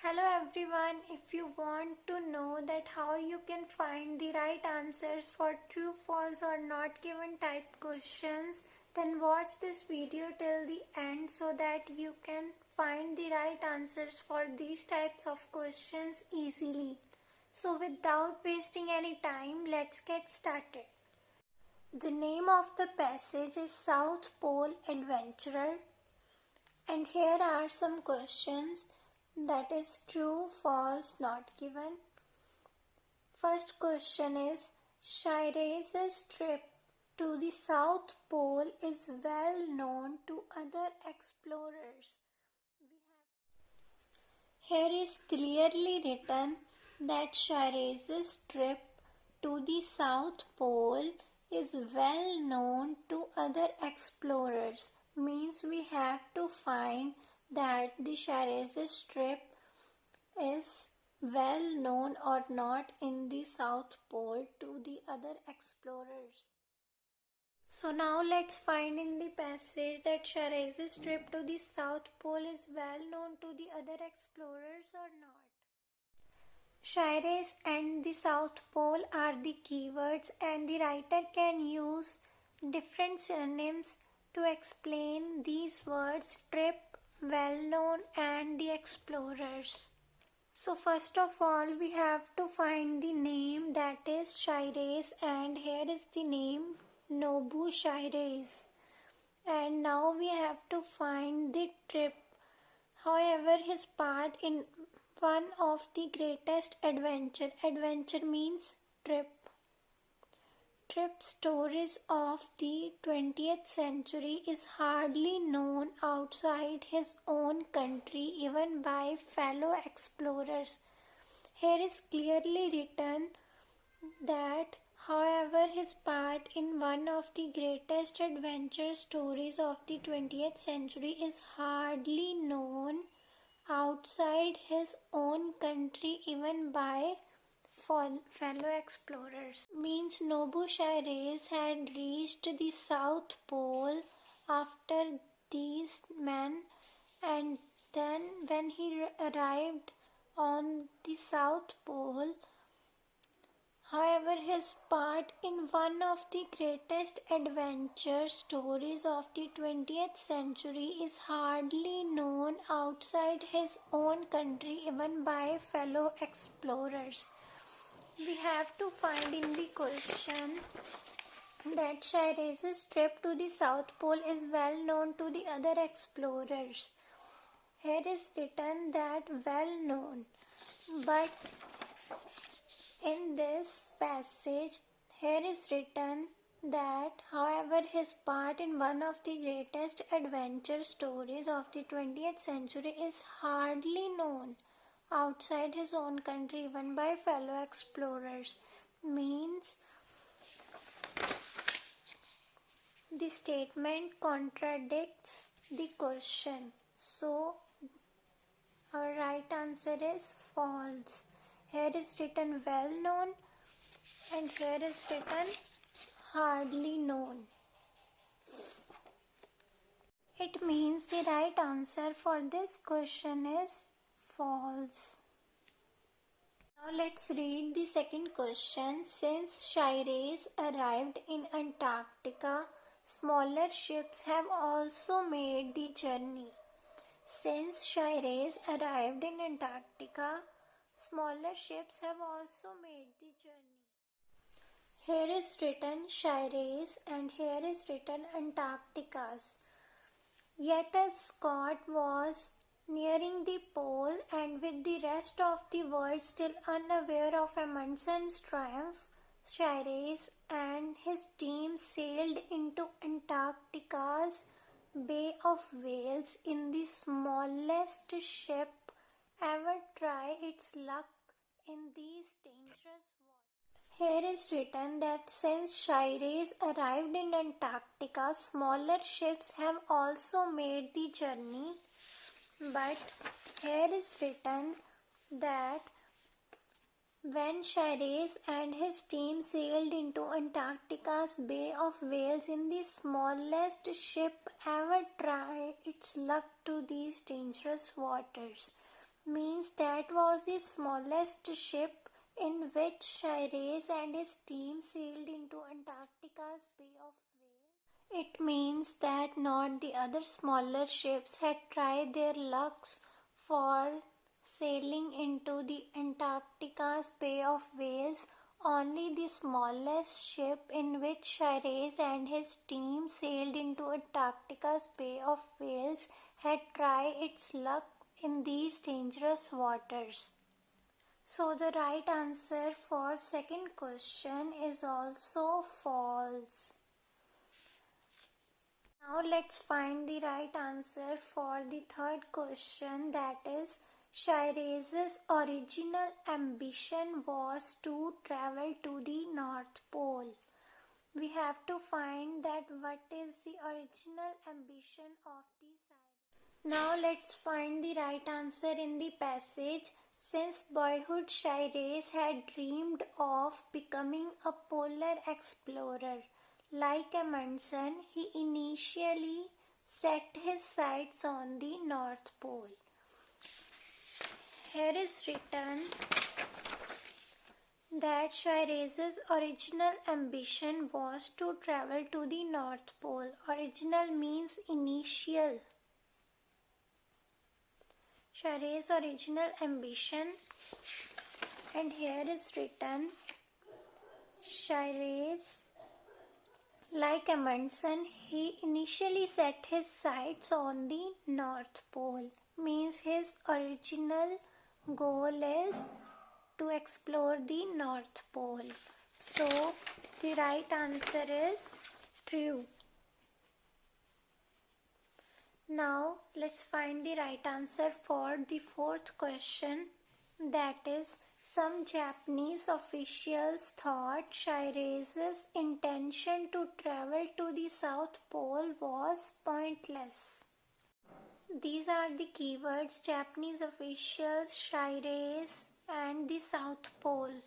Hello everyone, if you want to know that how you can find the right answers for true, false or not given type questions, then watch this video till the end so that you can find the right answers for these types of questions easily. So without wasting any time, let's get started. The name of the passage is South Pole Adventurer, and here are some questions. That is true, false, not given. First question is, Shires' trip to the South Pole is well known to other explorers. Here is clearly written that Shires' trip to the South Pole is well known to other explorers. Means we have to find that the Shires' trip is well known or not in the South Pole to the other explorers. So now let's find in the passage that Shires' trip to the South Pole is well known to the other explorers or not. Shires and the South Pole are the keywords, and the writer can use different synonyms to explain these words: trip, well known and the explorers. So first of all we have to find the name, that is Shires, and here is the name Nobu Shires. And now we have to find the trip. However, his part in one of the greatest adventure. Adventure means trip. Trip stories of the 20th century is hardly known outside his own country, even by fellow explorers. Here is clearly written that, however, his part in one of the greatest adventure stories of the 20th century is hardly known outside his own country, even by fellow explorers. Means Nobu Shires had reached the South Pole after these men, and then when he arrived on the South Pole, however, his part in one of the greatest adventure stories of the 20th century is hardly known outside his own country, even by fellow explorers. We have to find in the question that Shires' trip to the South Pole is well known to the other explorers. Here is written that well known, but in this passage here is written that, however, his part in one of the greatest adventure stories of the 20th century is hardly known outside his own country, even by fellow explorers. Means the statement contradicts the question. So our right answer is false. Here is written well known and here is written hardly known. It means the right answer for this question is false. Now let's read the second question. Since Shires arrived in Antarctica, smaller ships have also made the journey. Since Shires arrived in Antarctica, smaller ships have also made the journey. Here is written Shires and here is written Antarcticas. Yet as Scott was nearing the pole, and with the rest of the world still unaware of Amundsen's triumph, Shires and his team sailed into Antarctica's Bay of Whales in the smallest ship ever try its luck in these dangerous waters. Here is written that since Shires arrived in Antarctica, smaller ships have also made the journey. But here is written that when Shires and his team sailed into Antarctica's Bay of Whales in the smallest ship ever try its luck to these dangerous waters. means that was the smallest ship in which Shires and his team sailed into Antarctica's Bay of Whales. It means that not the other smaller ships had tried their lucks for sailing into the Antarctica's Bay of Whales. Only the smallest ship in which Shires and his team sailed into Antarctica's Bay of Whales had tried its luck in these dangerous waters. So the right answer for second question is also false. Now let's find the right answer for the third question, that is Shires' original ambition was to travel to the North Pole. We have to find that what is the original ambition of the Shires. Now let's find the right answer in the passage. Since boyhood, Shires had dreamed of becoming a polar explorer. Like Amundsen, he initially set his sights on the North Pole. Here is written that Shires' original ambition was to travel to the North Pole. Original means initial. Shires' original ambition, and here is written Shires, like Amundsen, he initially set his sights on the North Pole. Means his original goal is to explore the North Pole. So the right answer is true. Now let's find the right answer for the fourth question, that is some Japanese officials thought Shires' intention to travel to the South Pole was pointless. These are the keywords: Japanese officials, Shires, and the South Pole.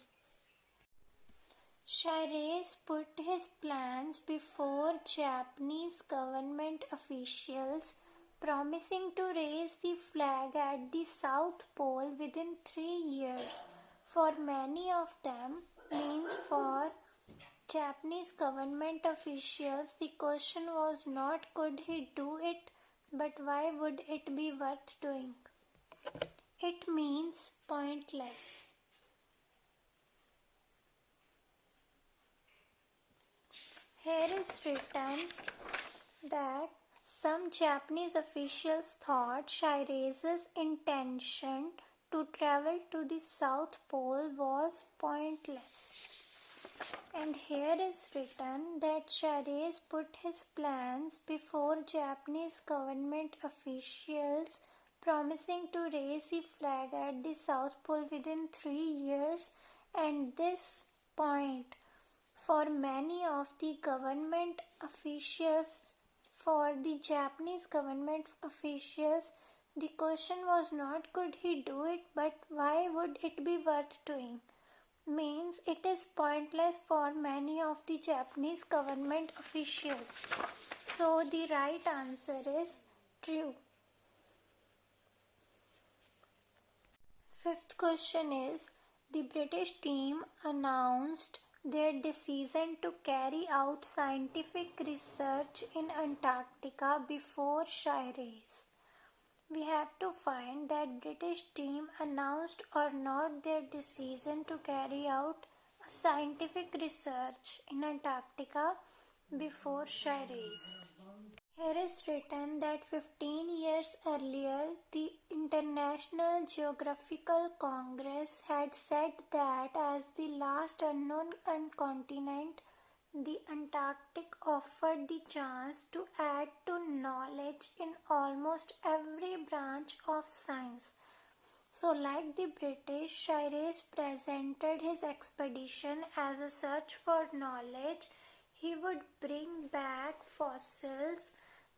Shires put his plans before Japanese government officials, promising to raise the flag at the South Pole within 3 years. For many of them, means for Japanese government officials, the question was not could he do it, but why would it be worth doing? It means pointless. Here is written that some Japanese officials thought Shires' intention to travel to the South Pole was pointless. And here is written that Shires put his plans before Japanese government officials, promising to raise the flag at the South Pole within 3 years, and this point for many of the government officials, for the Japanese government officials, the question was not could he do it, but why would it be worth doing? Means it is pointless for many of the Japanese government officials. So the right answer is true. Fifth question is, the British team announced their decision to carry out scientific research in Antarctica before Shires. We have to find that British team announced or not their decision to carry out a scientific research in Antarctica before Shires. Here is written that 15 years earlier, the International Geographical Congress had said that as the last unknown continent, the Antarctic offered the chance to add to knowledge in almost every branch of science. So, like the British, Shires presented his expedition as a search for knowledge. He would bring back fossils,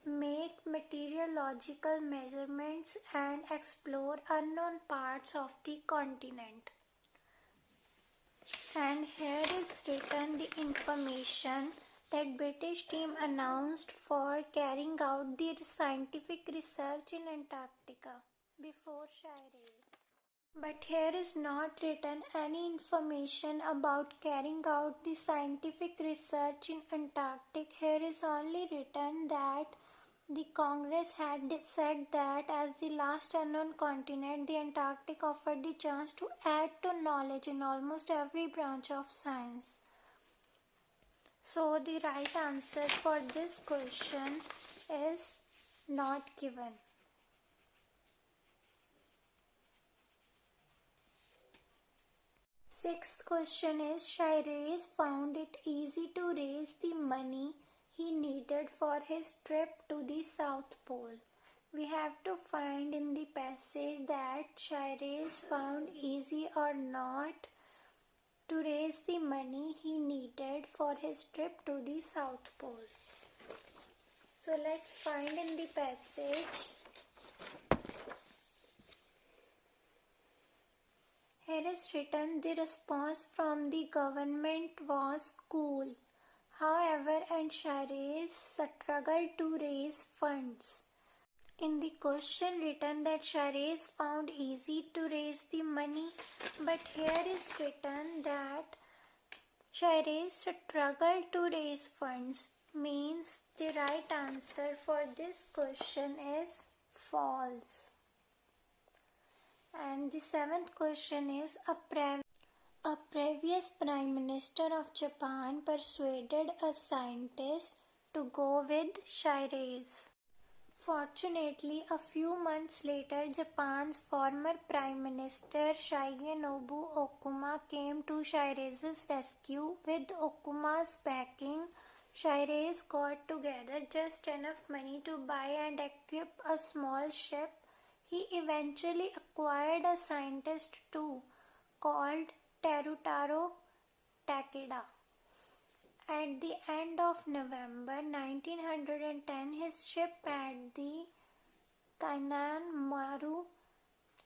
make meteorological measurements, and explore unknown parts of the continent. And here is written the information that British team announced for carrying out the scientific research in Antarctica before Shires. But here is not written any information about carrying out the scientific research in Antarctic. Here is only written that the Congress had said that as the last unknown continent, the Antarctic offered the chance to add to knowledge in almost every branch of science. So the right answer for this question is not given. Sixth question is Shires found it easy to raise the money he needed for his trip to the South Pole. We have to find in the passage that Shires found easy or not to raise the money he needed for his trip to the South Pole. So let's find in the passage. Here is written the response from the government was cool. However, and Shires struggled to raise funds. In the question written that Shires found easy to raise the money, but here is written that Shires struggled to raise funds, means the right answer for this question is false. And the seventh question is a previous Prime Minister of Japan persuaded a scientist to go with Shires. Fortunately, a few months later, Japan's former Prime Minister Shigenobu Okuma came to Shires' rescue. With Okuma's backing, Shires got together just enough money to buy and equip a small ship. He eventually acquired a scientist too, called Terutaro Takeda. At the end of November 1910, his ship at the Kainan Maru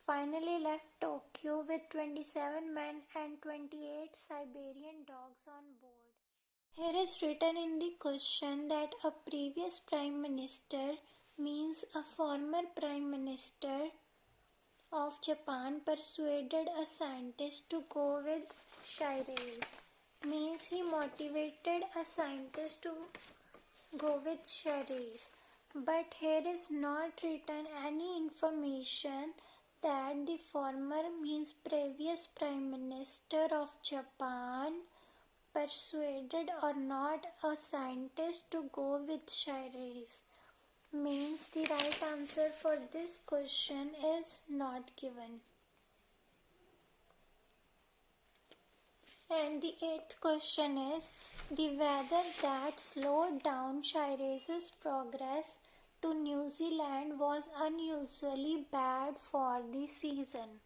finally left Tokyo with 27 men and 28 Siberian dogs on board. Here is written in the question that a previous Prime Minister means a former Prime Minister of Japan persuaded a scientist to go with Shires. Means he motivated a scientist to go with Shires. But here is not written any information that the former means previous Prime Minister of Japan persuaded or not a scientist to go with Shires. Means the right answer for this question is not given. And the eighth question is the weather that slowed down Shires' progress to New Zealand was unusually bad for the season.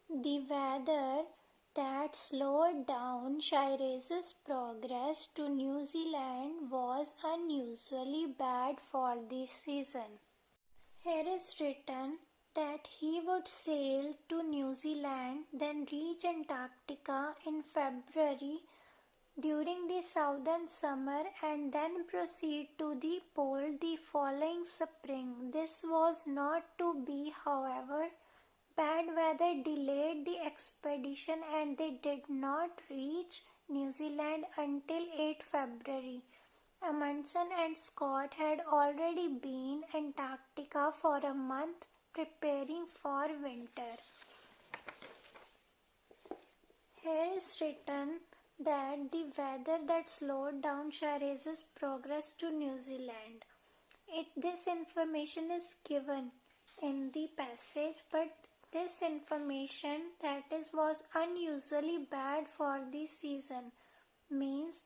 The weather that slowed down Shires' progress to New Zealand was unusually bad for the season. Here is written that he would sail to New Zealand, then reach Antarctica in February during the southern summer and then proceed to the pole the following spring. This was not to be, however. Bad weather delayed the expedition and they did not reach New Zealand until 8 February. Amundsen and Scott had already been in Antarctica for a month preparing for winter. Here is written that the weather that slowed down Shires' progress to New Zealand. This information is given in the passage, but this information was unusually bad for the season. Means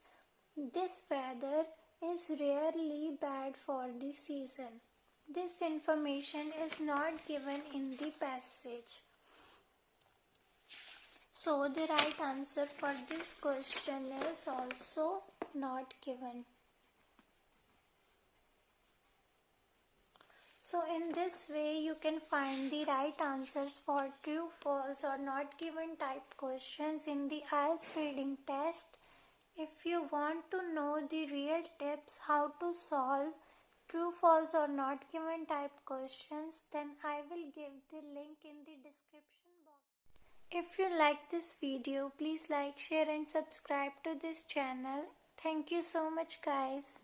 this weather is rarely bad for the season. This information is not given in the passage. So the right answer for this question is also not given. So in this way you can find the right answers for true, false or not given type questions in the IELTS reading test. If you want to know the real tips how to solve true, false or not given type questions, then I will give the link in the description box. If you like this video, please like, share and subscribe to this channel. Thank you so much guys.